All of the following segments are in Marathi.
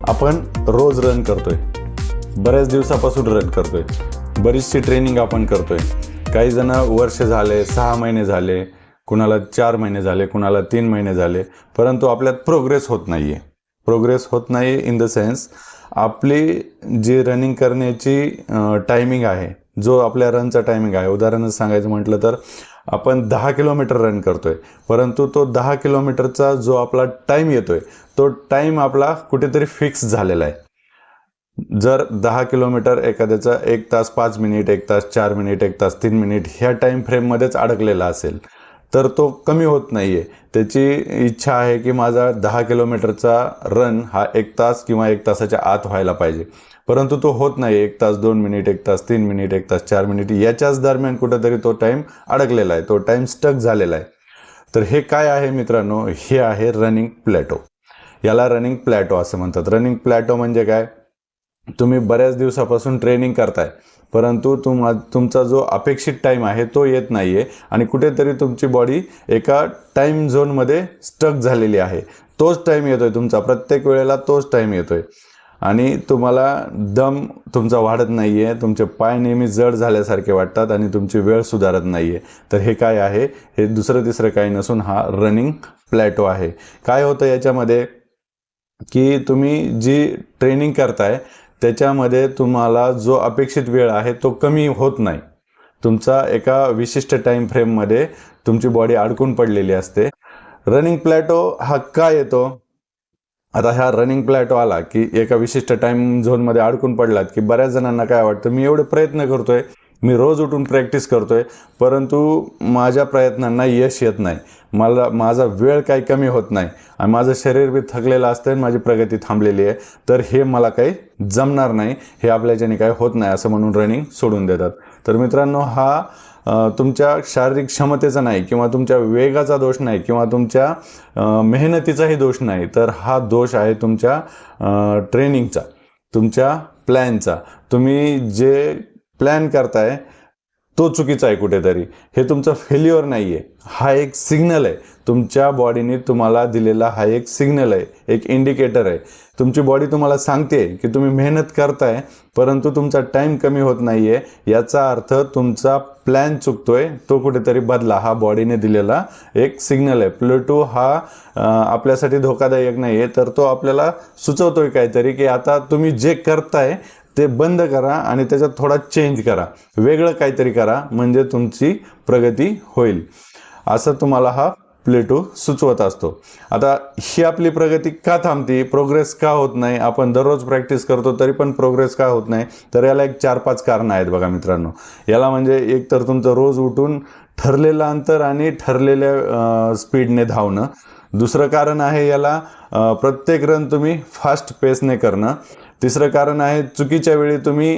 आपण रोज रन करतोय, बऱ्याच दिवसापासून रन करतोय, बरीचशी ट्रेनिंग आपण करतोय. काही जण वर्ष झाले, 6 महिने झाले, कुणाला 4 महिने झाले, कुणाला 3 महिने झाले, परंतु आपल्यात प्रोग्रेस होत नाहीये. प्रोग्रेस होत नाही इन द सेन्स आपली जी रनिंग करण्याची टायमिंग आहे, जो आपल्या रनचा टायमिंग आहे, उदाहरणच सांगायचं म्हटलं तर आपण 10 किलोमीटर रन करतोय, परंतु तो 10 किलोमीटरचा जो आपला टाईम येतोय तो टाईम आपला कुठेतरी फिक्स झालेला आहे. जर 10 किलोमीटर एखाद्याचा 1 तास 5 मिनिट, 1 तास 4 मिनिट, 1 तास 3 मिनिट ह्या टाईम फ्रेममध्येच अडकलेला असेल तर तो कमी होत नाही आहे. त्याची इच्छा आहे की माझा 10 किलोमीटरचा रन हा 1 तास किंवा 1 तासाच्या आत व्हायला पाहिजे, परंतु तो होत नाही. 1 तास 2 मिनिट, 1 तास 3 मिनिट, 1 तास 4 मिनिट याच्याच दरम्यान कुठेतरी तो टाईम अडकलेला आहे, तो टाईम स्टक झालेला आहे. तर हे काय आहे मित्रांनो? हे आहे रनिंग प्लॅटो. याला रनिंग प्लॅटो असं म्हणतात. रनिंग प्लॅटो म्हणजे काय? तुम्ही बऱ्याच दिवसापासून ट्रेनिंग करताय, परंतु तुमचा जो अपेक्षित टाईम आहे तो येत नाही आहे आणि कुठेतरी तुमची बॉडी एका टाईम झोनमध्ये स्टक झालेली आहे. तोच टाईम येतोय तुमचा, प्रत्येक वेळेला तोच टाईम येतोय आणि तुम्हाला दम तुमचा वाढत नाही आहे, तुमचे पाय नेहमी जड झाल्यासारखे वाटतात आणि तुमची वेळ सुधारत नाही आहे. तर हे काय आहे? हे दुसरं तिसरं काही नसून हा रनिंग प्लॅटो आहे. काय होतं याच्यामध्ये की तुम्ही जी ट्रेनिंग करताय त्याच्यामध्ये तुम्हाला जो अपेक्षित वेळ आहे तो कमी होत नाही. तुमचा एका विशिष्ट टाईम फ्रेममध्ये तुमची बॉडी अडकून पडलेली असते. रनिंग प्लॅटो हा काय येतो? आता ह्या रनिंग प्लॅटो आला की एका विशिष्ट टाईम झोनमध्ये अडकून पडलात की बऱ्याच जणांना काय वाटतं, मी एवढे प्रयत्न करतोय, मी रोज उठून प्रॅक्टिस करतोय, परंतु माझ्या प्रयत्नांना यश येत नाही, माझा वेळ काही कमी होत नाही आणि माझं शरीर बी थकलेलं असतं आणि माझी प्रगती थांबलेली आहे, तर हे मला काही जमणार नाही, हे आपल्याच्याने काही होत नाही असं म्हणून रनिंग सोडून देतात. तर मित्रांनो, हा तुमच्या शारीरिक क्षमतेचा नाही किंवा तुमच्या वेगाचा दोष नाही किंवा तुमच्या मेहनतीचाही दोष नाही, तर हा दोष आहे तुमच्या ट्रेनिंगचा, तुमच्या प्लॅनचा. तुम्ही जे प्लॅन करताय तो चुकीचा आहे कुठेतरी. हे तुमचं फेल्युअर नाही आहे, हा एक सिग्नल आहे. तुमच्या बॉडीने तुम्हाला दिलेला हा एक सिग्नल आहे, एक इंडिकेटर आहे. तुमची बॉडी तुम्हाला सांगते की तुम्ही मेहनत करताय, परंतु तुमचा टाईम कमी होत नाही आहे. याचा अर्थ तुमचा प्लॅन चुकतोय, तो कुठेतरी बदला. हा बॉडीने दिलेला एक सिग्नल आहे. प्लॅटो हा आपल्यासाठी धोकादायक नाही आहे, तर तो आपल्याला सुचवतोय काहीतरी की आता तुम्ही जे करताय ते बंद करा आणि त्याच्यात थोडा चेंज करा, वेगळं काहीतरी करा, म्हणजे तुमची प्रगती होईल, असं तुम्हाला हा प्लॅटो सुचवत असतो. आता ही आपली प्रगती का थांबते, प्रोग्रेस का होत नाही? आपण दररोज प्रॅक्टिस करतो तरी पण प्रोग्रेस का होत नाही? तर याला एक 4-5 कारणं आहेत बघा मित्रांनो. याला म्हणजे एक तर तुमचं रोज उठून ठरलेलं अंतर आणि ठरलेल्या स्पीडने धावणं. दुसरं कारण आहे याला प्रत्येक रन तुम्ही फास्ट पेसने करणं. तिसरं कारण आहे चुकीच्या वेळी तुम्ही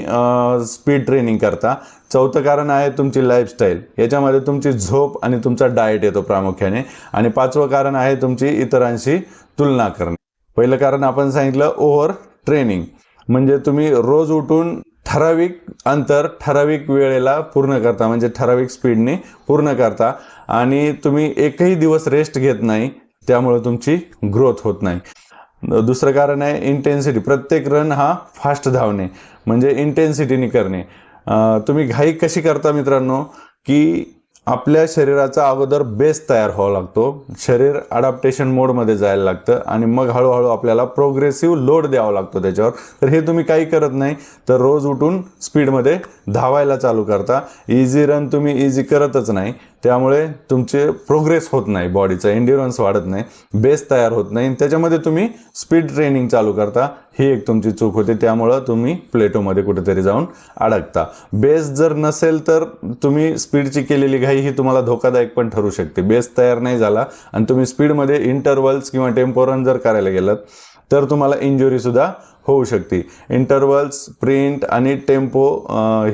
स्पीड ट्रेनिंग करता. चौथं कारण आहे तुमची लाईफस्टाईल, याच्यामध्ये तुमची झोप आणि तुमचा डाएट येतो प्रामुख्याने. आणि 5वं कारण आहे तुमची इतरांशी तुलना करणे. पहिलं कारण आपण सांगितलं ओव्हर ट्रेनिंग, म्हणजे तुम्ही रोज उठून ठराविक अंतर ठराविक वेळेला पूर्ण करता, म्हणजे ठराविक स्पीडने पूर्ण करता आणि तुम्ही एकही दिवस रेस्ट घेत नाही, त्यामुळे तुमची ग्रोथ होत नाही. दुसरं कारण आहे इंटेन्सिटी. प्रत्येक रन हा फास्ट धावणे, म्हणजे इंटेन्सिटीने करणे. तुम्ही घाई कशी करता मित्रांनो, की आपल्या शरीराचा अगोदर बेस तयार व्हावा लागतो, शरीर अडॅप्टेशन मोडमध्ये जायला लागतं आणि मग हळूहळू आपल्याला प्रोग्रेसिव्ह लोड द्यावा लागतो त्याच्यावर. तर हे तुम्ही काही करत नाही, तर रोज उठून स्पीडमध्ये धावायला चालू करता. इझी रन तुम्ही इझी करतच नाही, त्यामुळे तुमचे प्रोग्रेस होत नाही, बॉडीचा एंड्युरन्स वाढत नाही, बेस तयार होत नाही, त्याच्यामध्ये तुम्ही स्पीड ट्रेनिंग चालू करता. ही एक तुमची चूक होते, त्यामुळं तुम्ही प्लेटोमध्ये कुठेतरी जाऊन अडकता. बेस जर नसेल तर तुम्ही स्पीडची केलेली घाई ही तुम्हाला धोकादायक पण ठरू शकते. बेस तयार नाही झाला आणि तुम्ही स्पीडमध्ये इंटरवल्स किंवा टेम्पो रन जर करायला गेलात तर तुम्हाला इंजुरी सुद्धा होऊ शकते. इंटरवल्स, स्प्रिंट आणि टेम्पो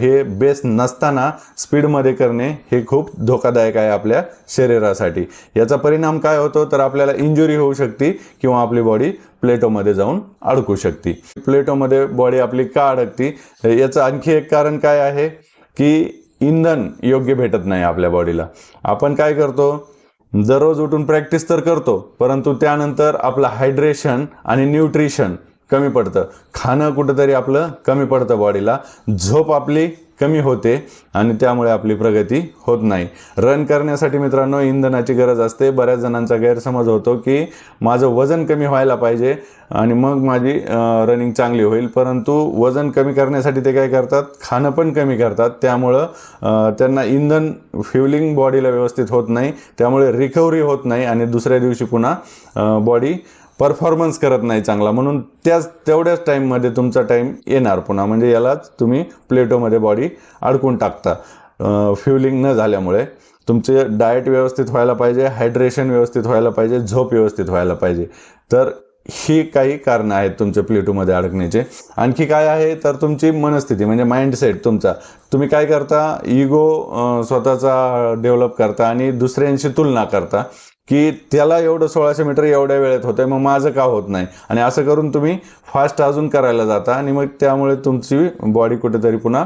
हे बेस नसताना स्पीडमध्ये करणे हे खूप धोकादायक आहे आपल्या शरीरासाठी. याचा परिणाम काय होतो, तर आपल्याला इंजुरी होऊ शकते किंवा आपली बॉडी प्लेटोमध्ये जाऊन अडकू शकते. प्लेटोमध्ये बॉडी आपली का अडकते, याचं आणखी एक कारण काय आहे की इंधन योग्य भेटत नाही आपल्या बॉडीला. आपण काय करतो, दररोज उठून प्रॅक्टिस तर करतो, परंतु त्यानंतर आपलं हायड्रेशन आणि न्यूट्रिशन कमी पडतं, खाणं कुठंतरी आपलं कमी पडतं, बॉडीला झोप आपली कमी होते आणि त्यामुळे आपली प्रगती होत नाही. रन करण्यासाठी मित्रांनो इंधनाची गरज असते. बऱ्याच जणांचा गैरसमज होतो की माझं वजन कमी व्हायला पाहिजे आणि मग माझी रनिंग चांगली होईल, परंतु वजन कमी करण्यासाठी ते काय करतात, खाणं पण कमी करतात. त्यामुळं त्यांना इंधन फ्युलिंग बॉडीला व्यवस्थित होत नाही, त्यामुळे रिकव्हरी होत नाही आणि दुसऱ्या दिवशी पुन्हा बॉडी परफॉर्मन्स करत नाही चांगला. म्हणून तेवढ्याच टाईममध्ये तुमचा टाईम येणार पुन्हा, म्हणजे यालाच तुम्ही प्लेटोमध्ये बॉडी अडकून टाकता. फ्युलिंग न झाल्यामुळे तुमचे डाएट व्यवस्थित व्हायला पाहिजे, हायड्रेशन व्यवस्थित व्हायला पाहिजे, झोप व्यवस्थित व्हायला पाहिजे. तर ही काही कारणं आहेत तुमच्या प्लेटोमध्ये अडकण्याचे. आणखी काय आहे तर तुमची मनस्थिती म्हणजे माइंडसेट तुमचा. तुम्ही काय करता, इगो स्वतःचा डेव्हलप करता आणि दुसऱ्यांशी तुलना करता की त्याला एवढं 1600 मीटर एवढ्या वेळेत होतंय, मग माझं का होत नाही, आणि असं करून तुम्ही फास्ट अजून करायला जाता आणि मग त्यामुळे तुमची बॉडी कुठेतरी पुन्हा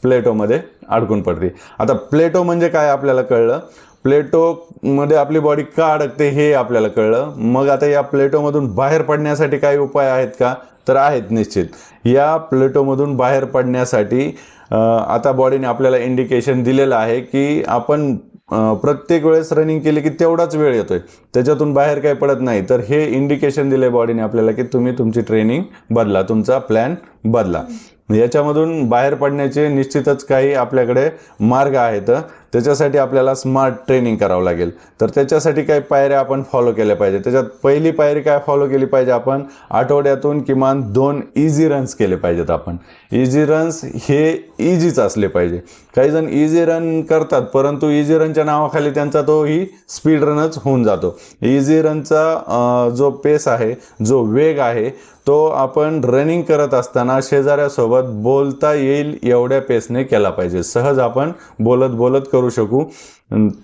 प्लेटोमध्ये अडकून पडते. आता प्लेटो म्हणजे काय आपल्याला कळलं, प्लेटोमध्ये आपली बॉडी का अडकते हे आपल्याला कळलं. मग आता या प्लेटोमधून बाहेर पडण्यासाठी काही उपाय आहेत का, तर आहेत निश्चित. या प्लेटोमधून बाहेर पडण्यासाठी आता बॉडीने आपल्याला इंडिकेशन दिलेलं आहे की आपण प्रत्येक वेळेस रनिंग केली की तेवढाच वेळ येतोय, त्याच्यातून बाहेर काही पडत नाही. तर हे इंडिकेशन दिले बॉडीने आपल्याला की तुम्ही तुमची ट्रेनिंग बदला, तुमचा प्लॅन बदला. याच्यामधून बाहेर पडण्याचे निश्चितच काही आपल्याकडे मार्ग आहेत. त्याच्यासाठी आपल्याला स्मार्ट ट्रेनिंग करावं लागेल. तर त्याच्यासाठी काही पायऱ्या आपण फॉलो केल्या पाहिजे. त्याच्यात पहिली पायरी काय फॉलो केली पाहिजे, आपण आठवड्यातून किमान 2 इझी रन्स केले पाहिजेत. आपण इझी रन्स हे इझीच असले पाहिजे. काही जण इझी रन करतात, परंतु इझी रनच्या नावाखाली त्यांचा तो ही स्पीड रनच होऊन जातो. इझी रनचा जो पेस आहे, जो वेग आहे, तो आपण रनिंग करत असताना शेजाऱ्यासोबत बोलता येईल एवढ्या पेसने केला पाहिजे. सहज आपण बोलत बोलत करू शकू,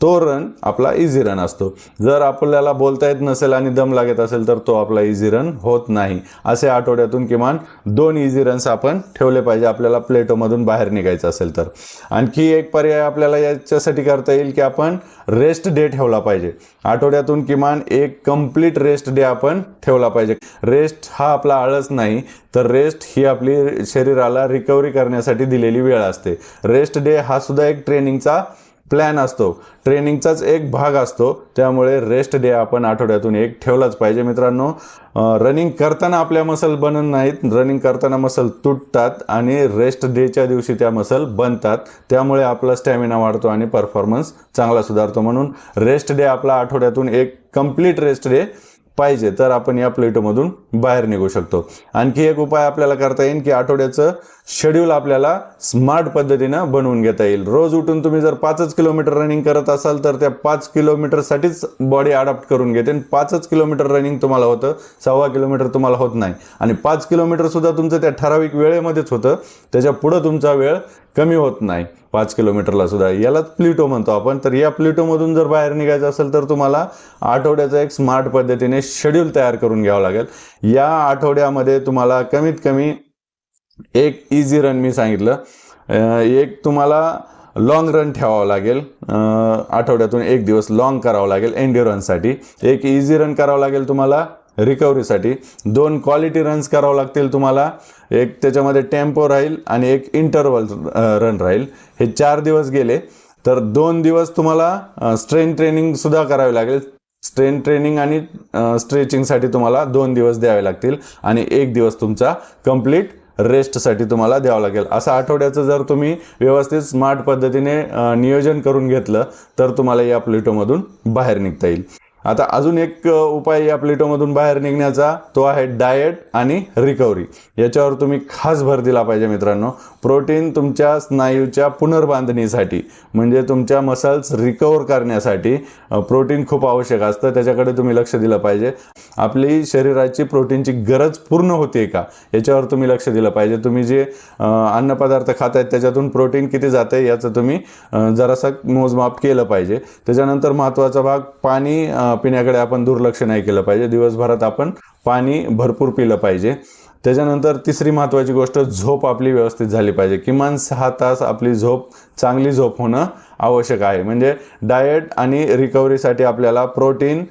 तो रन आपला इझी रन असतो. जर आपल्याला बोलता येत नसेल आणि दम लागत असेल तर तो आपला इझी रन होत नाही. असे आठवड्यातून किमान 2 इझी रन्स आपण ठेवले पाहिजे आपल्याला प्लेटोमधून बाहेर निघायचं असेल तर. आणखी एक पर्याय आपल्याला याच्यासाठी करता येईल की आपण रेस्ट डे ठेवला पाहिजे. आठवड्यातून किमान एक कंप्लीट रेस्ट डे आपण ठेवला पाहिजे. रेस्ट हा आपला आळस नाही, तर रेस्ट ही आपली शरीराला रिकव्हरी करण्यासाठी दिलेली वेळ असते. रेस्ट डे हा सुद्धा एक ट्रेनिंगचा प्लॅन असतो, ट्रेनिंगचाच एक भाग असतो. त्यामुळे रेस्ट डे आपण आठवड्यातून एक ठेवलाच पाहिजे. मित्रांनो, रनिंग करताना आपल्या मसल बनत नाहीत, रनिंग करताना मसल तुटतात आणि रेस्ट डेच्या दिवशी त्या मसल बनतात. त्यामुळे आपला स्टॅमिना वाढतो आणि परफॉर्मन्स चांगला सुधारतो. म्हणून रेस्ट डे आपला आठवड्यातून एक कंप्लीट रेस्ट डे पाहिजे, तर आपण या प्लेटोमधून बाहेर निघू शकतो. आणखी एक उपाय आपल्याला करता येईल की आठवड्याचं शेड्यूल आपल्याला स्मार्ट पद्धतीनं बनवून घेता येईल. रोज उठून तुम्ही जर 5 किलोमीटर रनिंग करत असाल तर त्या 5 किलोमीटरसाठीच बॉडी अडॉप्ट करून घेते. 5 किलोमीटर रनिंग तुम्हाला होतं, 1.25 किलोमीटर तुम्हाला होत नाही. आणि 5 किलोमीटर सुद्धा तुमचं त्या ठराविक वेळेमध्येच होतं, त्याच्या पुढं तुमचा वेळ कमी होत नाही 5 किलोमीटरला सुद्धा. यालाच प्लेटो म्हणतो आपण. तर या प्लेटोमधून जर बाहेर निघायचं असेल तर तुम्हाला आठवड्याचा एक स्मार्ट पद्धतीने शेड्यूल तयार करून घ्यावं लागेल. या आठवड्यामध्ये तुम्हाला कमीत कमी एक इझी रन मी सांगितलं, एक तुम्हाला लॉंग रन ठेवावं लागेल. आठवड्यातून एक दिवस लॉंग करावं लागेल एंड्युरन्ससाठी. एक इझी रन करावं लागेल तुम्हाला रिकव्हरीसाठी. 2 क्वालिटी रन्स करावं लागतील तुम्हाला. एक त्याच्यामध्ये टेम्पो राहील आणि एक इंटरवल रन राहील. हे 4 दिवस गेले तर 2 दिवस तुम्हाला स्ट्रेंथ ट्रेनिंग सुद्धा करावी लागेल. स्ट्रेंथ ट्रेनिंग आणि स्ट्रेचिंगसाठी तुम्हाला 2 दिवस द्यावे लागतील आणि 1 दिवस तुमचा कंप्लीट रेस्टसाठी तुम्हाला द्यावं लागेल. असं आठवड्याचं जर तुम्ही व्यवस्थित स्मार्ट पद्धतीने नियोजन करून घेतलं तर तुम्हाला या प्लेटोमधून बाहेर निघता येईल. आता अजून एक उपाय या प्लेटोमधून बाहेर निघण्याचा, तो आहे डाएट आणि रिकव्हरी. याच्यावर तुम्ही खास भर दिला पाहिजे मित्रांनो. प्रोटीन तुमच्या स्नायूच्या पुनर्बांधणीसाठी म्हणजे तुमच्या मसल्स रिकव्हर करण्यासाठी प्रोटीन खूप आवश्यक असतं. त्याच्याकडे तुम्ही लक्ष दिलं पाहिजे. आपली शरीराची प्रोटीनची गरज पूर्ण होते का याच्यावर तुम्ही लक्ष दिलं पाहिजे. तुम्ही जे अन्नपदार्थ खातायत त्याच्यातून प्रोटीन किती जाते याचं तुम्ही जरासं मोजमाप केलं पाहिजे. त्याच्यानंतर महत्त्वाचा भाग पाणी पिण्याकडे आपण दुर्लक्ष नाही केलं पाहिजे. दिवसभरात आपण पाणी भरपूर पिलं पाहिजे. त्याच्यानंतर तिसरी महत्त्वाची गोष्ट, झोप आपली व्यवस्थित झाली पाहिजे. किमान 6 तास आपली झोप, चांगली झोप होणं आवश्यक आहे. म्हणजे डाएट आणि रिकव्हरीसाठी आपल्याला प्रोटीन,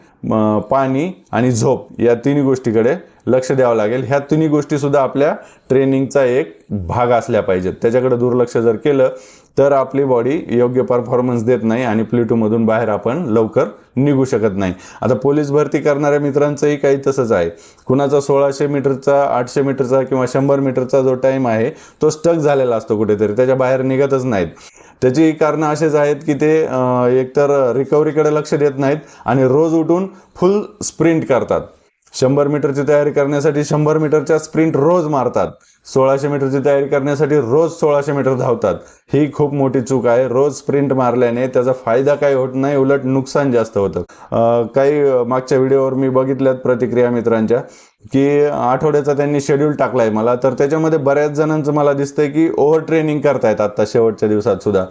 पाणी आणि झोप या 3 गोष्टीकडे लक्ष द्यावं लागेल. ह्या तिन्ही गोष्टी सुद्धा आपल्या ट्रेनिंगचा एक भाग असल्या पाहिजेत. त्याच्याकडे दुर्लक्ष जर केलं तर आपली बॉडी योग्य परफॉर्मन्स देत नाही आणि प्लेटोमधून बाहेर आपण लवकर निघू शकत नाही. आता पोलीस भरती करणाऱ्या मित्रांचंही काही तसंच आहे. कुणाचा 1600 मीटरचा, 800 मीटरचा किंवा 100 मीटरचा जो टाईम आहे तो स्टक झालेला असतो कुठेतरी, त्याच्या बाहेर निघतच नाहीत. त्याची कारणं असेच आहेत की ते एकतर रिकव्हरीकडे लक्ष देत नाहीत आणि रोज उठून फुल स्प्रिंट करतात. 100 मीटरची तयारी करण्यासाठी 100 मीटरच्या स्प्रिंट रोज मारतात. 1600 मीटरची तयारी करण्यासाठी रोज 1600 मीटर धावतात. ही खूप मोठी चूक आहे. रोज स्प्रिंट मारल्याने त्याचा फायदा काही होत नाही, उलट नुकसान जास्त होतं. काही मागच्या व्हिडिओवर मी बघितल्यात प्रतिक्रिया मित्रांच्या की आठवड्याचा त्यांनी शेड्यूल टाकलाय मला, तर त्याच्यामध्ये बऱ्याच जणांचं मला दिसतंय की ओव्हर ट्रेनिंग करतायत आता शेवटच्या दिवसात सुद्धा.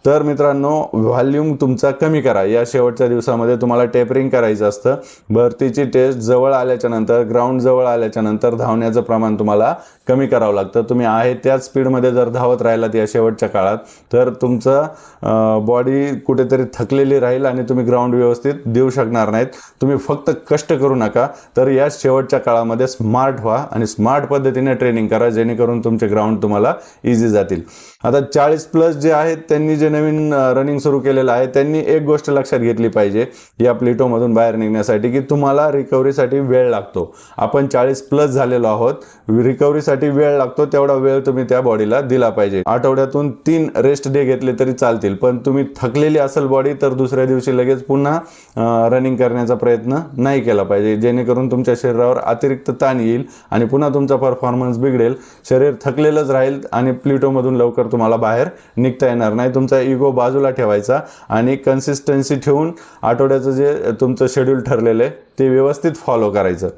तर मित्रांनो, व्हॉल्यूम तुमचा कमी करा. या शेवटच्या दिवसामध्ये तुम्हाला टेपरिंग करायचं असतं. भरतीची टेस्ट जवळ आल्याच्या नंतर, ग्राउंड जवळ आल्याच्या नंतर धावण्याचं प्रमाण तुम्हाला कमी करावं लागतं. तुम्ही आहे त्याच स्पीडमध्ये जर धावत राहिलात या शेवटच्या काळात तर तुमचं बॉडी कुठेतरी थकलेली राहील आणि तुम्ही ग्राउंड व्यवस्थित देऊ शकणार नाहीत. तुम्ही फक्त कष्ट करू नका, तर या शेवटच्या काळामध्ये स्मार्ट व्हा आणि स्मार्ट पद्धतीने ट्रेनिंग करा, जेणेकरून तुमचे ग्राउंड तुम्हाला इझी जातील. आता 40+ जे आहेत त्यांनी जे नवीन रनिंग सुरू केलेलं आहे त्यांनी एक गोष्ट लक्षात घेतली पाहिजे या प्लेटोमधून बाहेर निघण्यासाठी, की तुम्हाला रिकव्हरीसाठी वेळ लागतो. आपण 40+ झालेलो आहोत, रिकव्हरीसाठी वेळ लागतो. तेवढा वेळ तुम्ही त्या बॉडीला दिला पाहिजे. आठवड्यातून 3 रेस्ट डे घेतले तरी चालतील, पण तुम्ही थकलेली असेल बॉडी तर दुसऱ्या दिवशी लगेच पुन्हा रनिंग करण्याचा प्रयत्न नाही केला पाहिजे, जेणेकरून तुमच्या शरीरावर अतिरिक्त ताण येईल आणि पुन्हा तुमचा परफॉर्मन्स बिघडेल. शरीर थकलेलंच राहील आणि प्लेटोमधून लवकर तुम्हाला बाहेर निघता येणार नाही. तुमचा इगो बाजूला ठेवायचा आणि कन्सिस्टन्सी ठेवून आठवड्याचं जे तुमचं शेड्यूल ठरलेलं आहे ते व्यवस्थित फॉलो करायचं.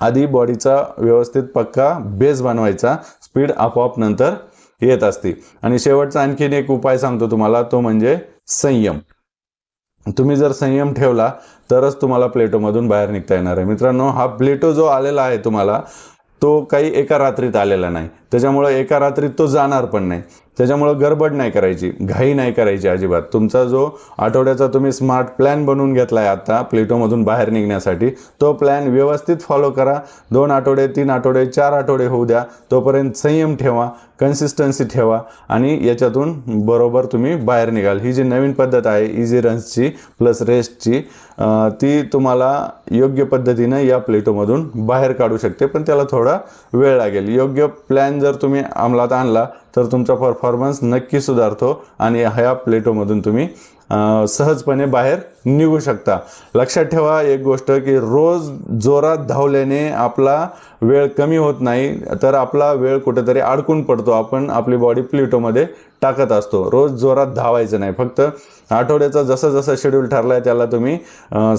आधी बॉडीचा व्यवस्थित पक्का बेस बनवायचा, स्पीड आपोआप नंतर येत असते. आणि शेवटचा आणखीन एक उपाय सांगतो तुम्हाला, तो म्हणजे संयम. तुम्ही जर संयम ठेवला तरच तुम्हाला प्लेटोमधून बाहेर निघता येणार आहे. मित्रांनो, हा प्लेटो जो आलेला आहे तुम्हाला तो काही एका रात्रीत आलेला नाही, त्याच्यामुळे एका रात्रीत तो जाणार पण नाही. त्याच्यामुळे गडबड नाही करायची, घाई नाही करायची अजिबात. तुमचा जो आठवड्याचा तुम्ही स्मार्ट प्लॅन बनवून घेतलाय आता प्लेटोमधून बाहेर निघण्यासाठी, तो प्लॅन व्यवस्थित फॉलो करा. 2 आठवडे, 3 आठवडे, 4 आठवडे होऊ द्या. तोपर्यंत संयम ठेवा, कन्सिस्टन्सी ठेवा आणि याच्यातून बरोबर तुम्ही बाहेर निघाल. ही जी नवीन पद्धत आहे इझी रन्सची प्लस रेस्टची, ती तुम्हाला योग्य पद्धतीनं या प्लेटोमधून बाहेर काढू शकते, पण त्याला थोडा वेळ लागेल. योग्य प्लॅन जर तुम्ही अंमलात आणला तर तुमचा परफॉर्मन्स नक्की सुधारतो आणि ह्या प्लेटोमधून तुम्ही सहजपणे बाहेर निघू शकता. लक्षात ठेवा एक गोष्ट, की रोज जोरात धावल्याने आपला वेळ कमी होत नाही, तर आपला वेळ कुठेतरी अडकून पडतो. आपण आपली बॉडी प्लेटोमध्ये टाकत असतो. रोज जोरात धावायचं नाही, फक्त आठवड्याचा जसं जसं शेड्यूल ठरला आहे त्याला तुम्ही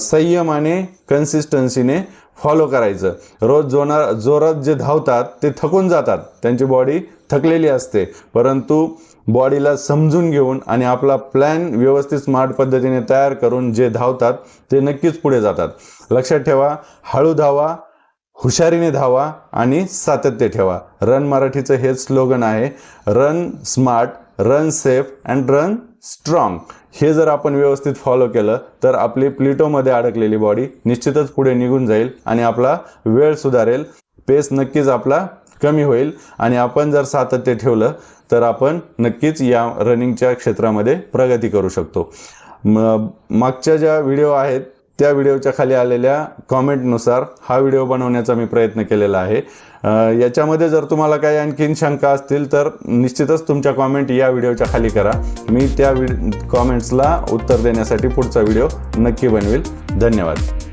संयमाने, कन्सिस्टन्सीने फॉलो करायचं. रोज जोरात जे धावतात ते थकून जातात, त्यांची बॉडी थकलेली असते, परंतु बॉडीला समजून घेऊन आणि आपला प्लॅन व्यवस्थित स्मार्ट पद्धतीने तयार करून जे धावतात ते नक्कीच पुढे जातात. लक्षात ठेवा, हळू धावा, हुशारीने धावा आणि सातत्य ठेवा. रन मराठीचं हेच स्लोगन आहे, run smart, run safe and run strong. हे जर आपण व्यवस्थित फॉलो केलं तर आपली प्लेटोमध्ये अडकलेली बॉडी निश्चितच पुढे निघून जाईल आणि आपला वेळ सुधारेल, पेस नक्कीच आपला कमी होईल आणि आपण जर सातत्य ठेवलं तर आपण नक्कीच या रनिंगच्या क्षेत्रामध्ये प्रगती करू शकतो. मागच्या ज्या व्हिडिओ आहेत त्या व्हिडिओच्या खाली आलेल्या कॉमेंटनुसार हा व्हिडिओ बनवण्याचा मी प्रयत्न केलेला आहे. याच्यामध्ये जर तुम्हाला काही आणखीन शंका असतील तर निश्चितच तुमच्या कॉमेंट या व्हिडिओच्या खाली करा. मी त्या कॉमेंट्सला उत्तर देण्यासाठी पुढचा व्हिडिओ नक्की बनवेल. धन्यवाद.